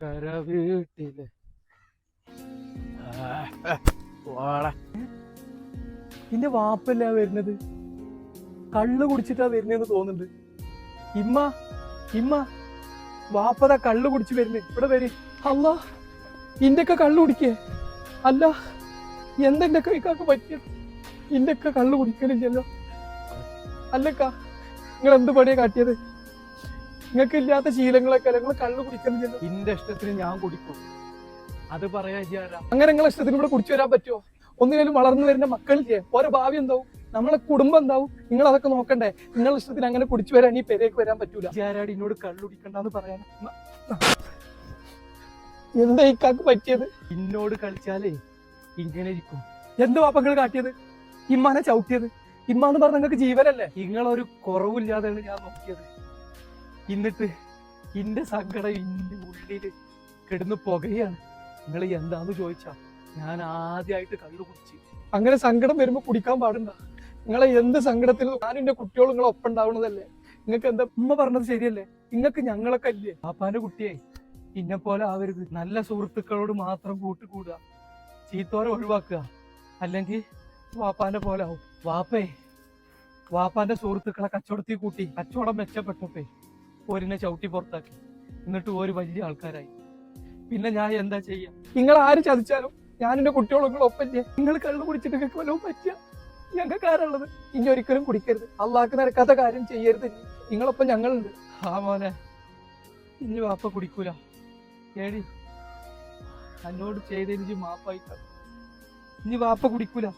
വീട്ടില് ഇന്റെ വാപ്പല്ല വരുന്നത്, കള്ള് കുടിച്ചിട്ടാ വരുന്നതെന്ന് തോന്നുന്നുണ്ട്. ഇമ്മ ഇമ്മ വാപ്പതാ കള്ള് കുടിച്ച് വരുന്നേ, ഇവിടെ വരി. അല്ല ഇന്റെയൊക്കെ കള്ള് കുടിക്കേ? അല്ല എന്തെന്റെ കൈക്കാക്ക് പറ്റിയത്? ഇന്റെയൊക്കെ കള്ള് കുടിക്കലില്ലല്ലോ. അല്ലക്കാ നിങ്ങൾ എന്ത് പണിയാ കാട്ടിയത്? നിങ്ങൾക്ക് ഇല്ലാത്ത ശീലങ്ങളൊക്കെ നിങ്ങൾ കള്ള് കുടിക്കലില്ലല്ലോ. ഇന്റെ ഇഷ്ടത്തിന് ഞാൻ കുടിക്കും, അത് പറയാ. അങ്ങനെ നിങ്ങളെ ഇഷ്ടത്തിന് ഇവിടെ കുടിച്ചു വരാൻ പറ്റുമോ? ഒന്നിനും വളർന്നു വരുന്ന മക്കളില്ലേ, ഓരോ ഭാവി എന്താവും, നമ്മളെ കുടുംബം എന്താവും, നിങ്ങൾ അതൊക്കെ നോക്കണ്ടേ? നിങ്ങളുടെ ഇഷ്ടത്തിന് അങ്ങനെ കുടിച്ചു വരാൻ ഈ പെരേക്ക് വരാൻ പറ്റൂല. ആരാടി എന്നോട് കള്ളു കുടിക്കണ്ടെന്ന് പറയാൻ? എന്താ ഇക്കാക്ക് പറ്റിയത്? ഇന്നോട് കളിച്ചാലേ ഇങ്ങനെ ഇരിക്കും. എന്ത് വാപ്പങ്ങൾ കാട്ടിയത്? ഇമ്മാനെ ചവിട്ടിയത്? ഇമ്മാന്ന് പറഞ്ഞ നിങ്ങൾക്ക് ജീവനല്ലേ? നിങ്ങളൊരു കുറവില്ലാതെയാണ് ഞാൻ നോക്കിയത്. എന്നിട്ട് ഇന്റെ സങ്കടം ഇന്റെ ഉള്ളില് കിടന്ന് പുകയാണ്. നിങ്ങൾ എന്താന്ന് ചോദിച്ചാ ഞാൻ ആദ്യമായിട്ട് കള്ളു കുടിച്ച്. അങ്ങനെ സങ്കടം വരുമ്പോ കുടിക്കാൻ പാടുണ്ട. നിങ്ങളെ എന്ത് സങ്കടത്തിലും ഞാൻ എന്റെ കുട്ടികളും നിങ്ങളെ ഒപ്പം ഉണ്ടാവുന്നതല്ലേ. നിങ്ങൾക്ക് എന്താ ഉമ്മ പറഞ്ഞത് ശരിയല്ലേ? നിങ്ങൾക്ക് ഞങ്ങളൊക്കെ അല്ലേ? പാപ്പാന്റെ കുട്ടിയെ ഇന്നെ പോലെ ആവരുത്. നല്ല സുഹൃത്തുക്കളോട് മാത്രം കൂട്ടുകൂടുക, ചീത്തോരെ ഒഴിവാക്കുക, അല്ലെങ്കിൽ വാപ്പാന്റെ പോലെ ആവും. വാപ്പാന്റെ സുഹൃത്തുക്കളെ കച്ചവടത്തിൽ കൂട്ടി കച്ചവടം മെച്ചപ്പെട്ടപ്പേ ഓരിനെ ചവിട്ടി പുറത്താക്കി. എന്നിട്ട് ഒരു വലിയ ആൾക്കാരായി. പിന്നെ ഞാൻ എന്താ ചെയ്യാ? നിങ്ങൾ ആര് ചതിച്ചാലും ഞാൻ എന്റെ കുട്ടികളൊക്കെ ഒപ്പല്ലേ. നിങ്ങൾ കള്ളു കുടിച്ചിട്ട് നിങ്ങൾക്ക് വല്ലതും പറ്റിയ ഞങ്ങൾക്ക് ആരുള്ളത്? ഇനി ഒരിക്കലും കുടിക്കരുത്. അള്ളാഹ്ക്ക് നടക്കാത്ത കാര്യം ചെയ്യരുത്. നിങ്ങളൊപ്പം ഞങ്ങളുണ്ട്. ആ മോനെ, ഇനി വാപ്പ കുടിക്കൂല. ഏടി എന്നോട് ചെയ്തതിന് മാപ്പായിട്ടാ. ഇനി വാപ്പ കുടിക്കൂല.